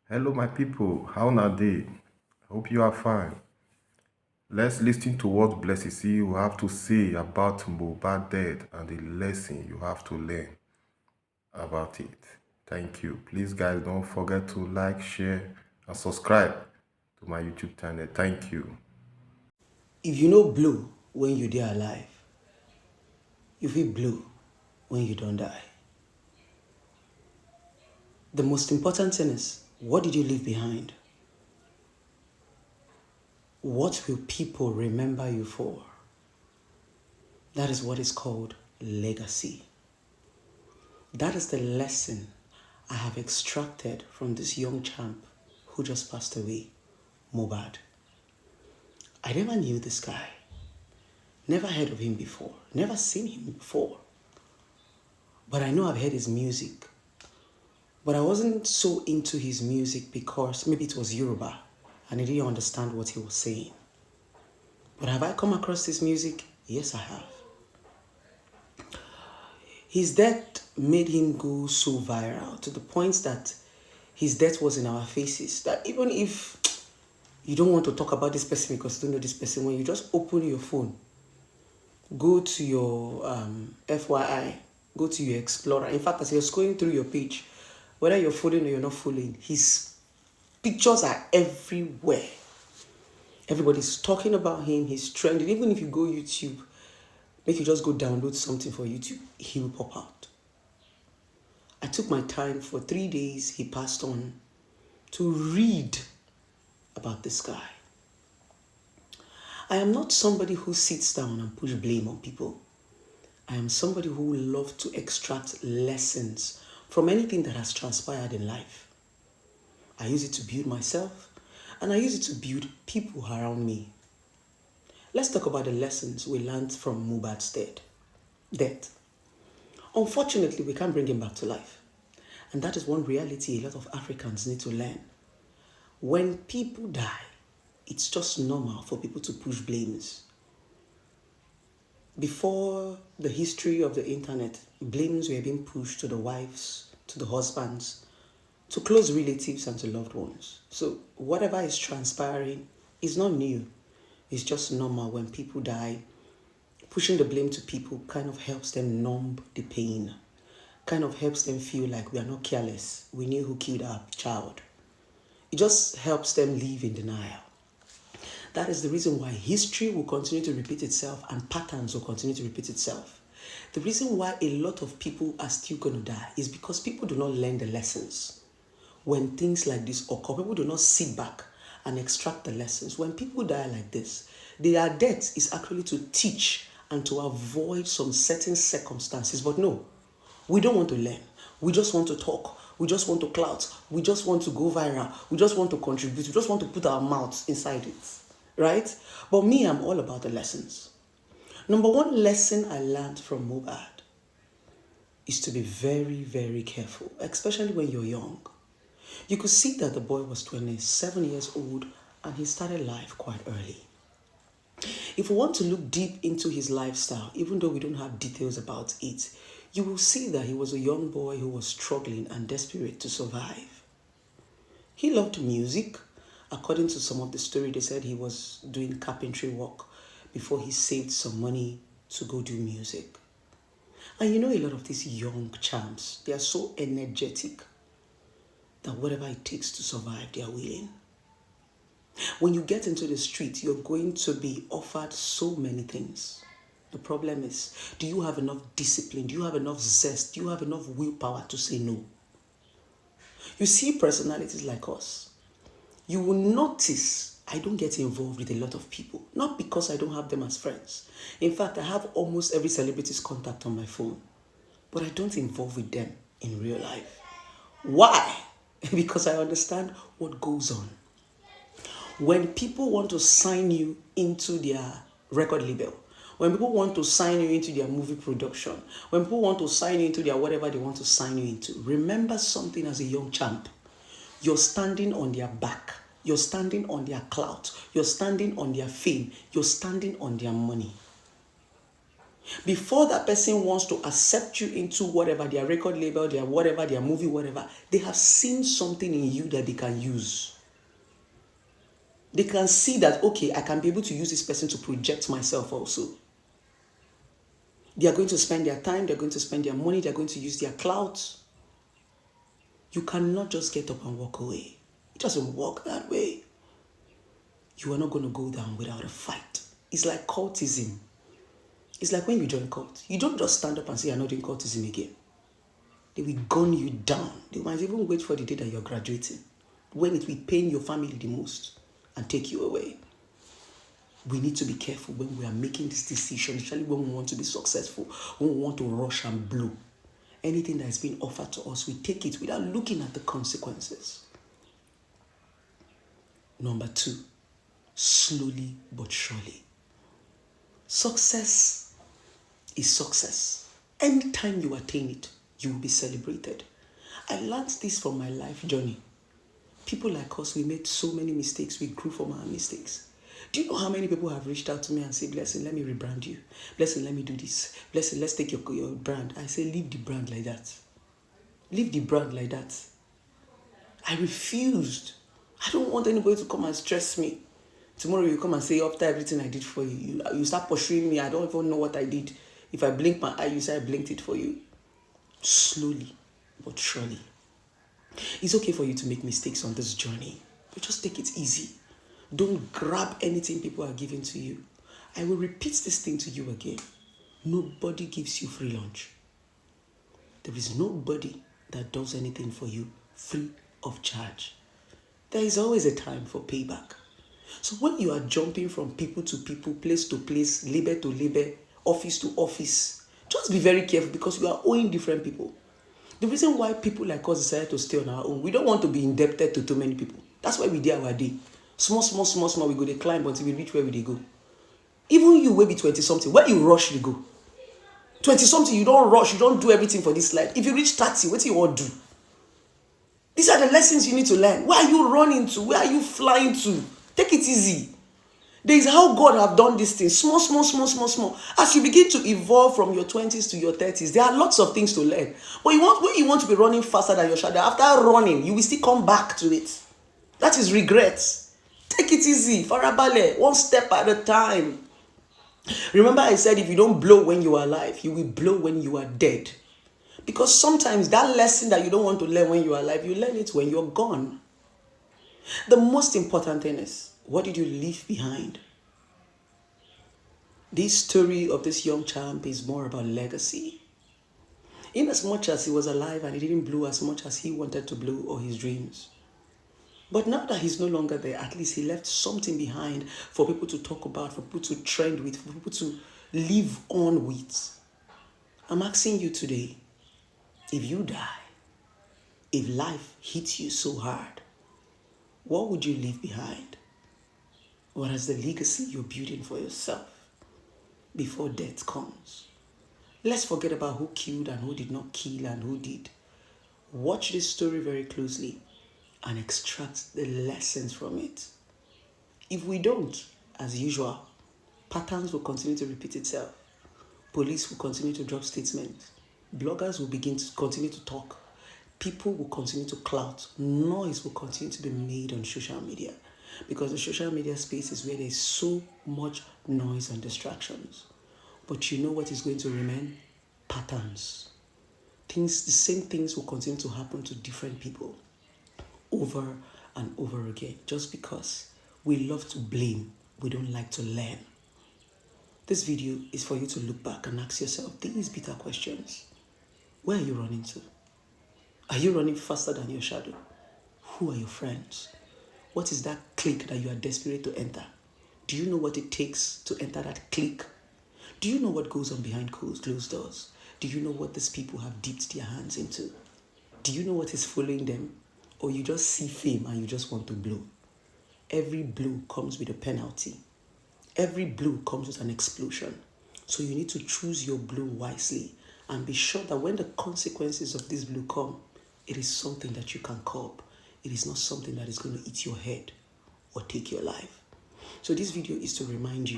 Hello, my people. How na dey? Hope you are fine. Let's listen to what Blessed CEO have to say about Mohbad death and the lesson you have to learn about it. Thank you. Please, guys, don't forget to like, share, and subscribe to my YouTube channel. Thank you. If you no blow when you dey alive, you fit blow when you don't die. The most important thing is, what did you leave behind? What will people remember you for? That is what is called legacy. That is the lesson I have extracted from this young champ who just passed away, Mohbad. I never knew this guy, never heard of him before, never seen him before. But I know I've heard his music. But I wasn't so into his music because maybe it was Yoruba and I didn't understand what he was saying. But have I come across this music? Yes, I have. His death made him go so viral to the point that his death was in our faces. That even if you don't want to talk about this person because you don't know this person, when you just open your phone, go to your FYI, go to your Explorer. In fact, as you're scrolling through your page, whether you're following or you're not following, his pictures are everywhere. Everybody's talking about him. He's trending. Even if you go YouTube, make you just go download something for YouTube, he will pop out. I took my time for 3 days. He passed on to read about this guy. I am not somebody who sits down and push blame on people. I am somebody who loves to extract lessons from anything that has transpired in life. I use it to build myself, and I use it to build people around me. Let's talk about the lessons we learned from Mohbad's death. Unfortunately, we can't bring him back to life. And that is one reality a lot of Africans need to learn. When people die, it's just normal for people to push blames. Before the history of the internet, blames were being pushed to the wives, to the husbands, to close relatives and to loved ones. So whatever is transpiring is not new. It's just normal when people die. Pushing the blame to people kind of helps them numb the pain, kind of helps them feel like we are not careless. We knew who killed our child. It just helps them live in denial. That is the reason why history will continue to repeat itself and patterns will continue to repeat itself. The reason why a lot of people are still going to die is because people do not learn the lessons. When things like this occur, people do not sit back and extract the lessons. When people die like this, their death is actually to teach and to avoid some certain circumstances. But no, we don't want to learn. We just want to talk. We just want to clout. We just want to go viral. We just want to contribute. We just want to put our mouths inside it. Right? But me, I'm all about the lessons. Number one lesson I learned from Mohbad is to be very, very careful, especially when you're young. You could see that the boy was 27 years old and he started life quite early. If we want to look deep into his lifestyle, even though we don't have details about it, you will see that he was a young boy who was struggling and desperate to survive. He loved music. According to some of the story, they said he was doing carpentry work before he saved some money to go do music. And you know, a lot of these young champs, they are so energetic that whatever it takes to survive, they are willing. When you get into the street, you're going to be offered so many things. The problem is, do you have enough discipline? Do you have enough zest? Do you have enough willpower to say no? You see personalities like us. You will notice I don't get involved with a lot of people. Not because I don't have them as friends. In fact, I have almost every celebrity's contact on my phone. But I don't involve with them in real life. Why? Because I understand what goes on. When people want to sign you into their record label, when people want to sign you into their movie production, when people want to sign you into their whatever they want to sign you into, remember something as a young champ. You're standing on their back. You're standing on their clout. You're standing on their fame. You're standing on their money. Before that person wants to accept you into whatever, their record label, their whatever, their movie, whatever, they have seen something in you that they can use. They can see that, okay, I can be able to use this person to project myself also. They are going to spend their time, they're going to spend their money, they're going to use their clout. You cannot just get up and walk away. It doesn't work that way. You are not going to go down without a fight. It's like cultism. It's like when you join cult. You don't just stand up and say, I'm not doing cultism again. They will gun you down. They might even wait for the day that you're graduating, when it will pain your family the most and take you away. We need to be careful when we are making this decision, especially when we want to be successful, when we want to rush and blow. Anything that is being offered to us, we take it without looking at the consequences. Number 2, slowly but surely. Success is success. Anytime you attain it, you will be celebrated. I learned this from my life journey. People like us, we made so many mistakes. We grew from our mistakes. Do you know how many people have reached out to me and said, Blessing, let me rebrand you. Blessing, let me do this. Blessing, let's take your brand. I say, leave the brand like that. Leave the brand like that. I refused. I don't want anybody to come and stress me. Tomorrow you come and say, after everything I did for you, you start pursuing me. I don't even know what I did. If I blink my eye, you say I blinked it for you. Slowly but surely. It's okay for you to make mistakes on this journey, but just take it easy. Don't grab anything people are giving to you. I will repeat this thing to you again. Nobody gives you free lunch. There is nobody that does anything for you free of charge. There is always a time for payback. So when you are jumping from people to people, place to place, labor to labor, office to office, just be very careful because you are owing different people. The reason why people like us decided to stay on our own, we don't want to be indebted to too many people. That's why we did our day. Small, we go to climb until we reach where we go. Even you will be 20-something. When you rush, you go. 20-something, you don't rush, you don't do everything for this life. If you reach 30, what do you want to do? These are the lessons you need to learn. Where are you running to? Where are you flying to? Take it easy. There is how God have done these things. Small. As you begin to evolve from your 20s to your 30s, there are lots of things to learn. But when you want to be running faster than your shadow, after running, you will still come back to it. That is regret. Take it easy. Farabale, one step at a time. Remember I said if you don't blow when you are alive, you will blow when you are dead. Because sometimes that lesson that you don't want to learn when you are alive, you learn it when you're gone. The most important thing is, what did you leave behind? This story of this young champ is more about legacy. In as much as he was alive and he didn't blow as much as he wanted to blow or his dreams. But now that he's no longer there, at least he left something behind for people to talk about, for people to trend with, for people to live on with. I'm asking you today, if you die, if life hits you so hard, what would you leave behind? What is the legacy you're building for yourself before death comes? Let's forget about who killed and who did not kill and who did. Watch this story very closely and extract the lessons from it. If we don't, as usual, patterns will continue to repeat itself. Police will continue to drop statements. Bloggers will begin to continue to talk. People will continue to clout. Noise will continue to be made on social media because the social media space is where there's so much noise and distractions. But you know what is going to remain? Patterns. The same things will continue to happen to different people over and over again just because we love to blame. We don't like to learn. This video is for you to look back and ask yourself these bitter questions. Where are you running to? Are you running faster than your shadow? Who are your friends? What is that clique that you are desperate to enter? Do you know what it takes to enter that clique? Do you know what goes on behind closed doors? Do you know what these people have dipped their hands into? Do you know what is following them? Or you just see fame and you just want to blow? Every blow comes with a penalty. Every blow comes with an explosion. So you need to choose your blow wisely and be sure that when the consequences of this blow come, it is something that you can curb. It is not something that is going to eat your head or take your life. So this video is to remind you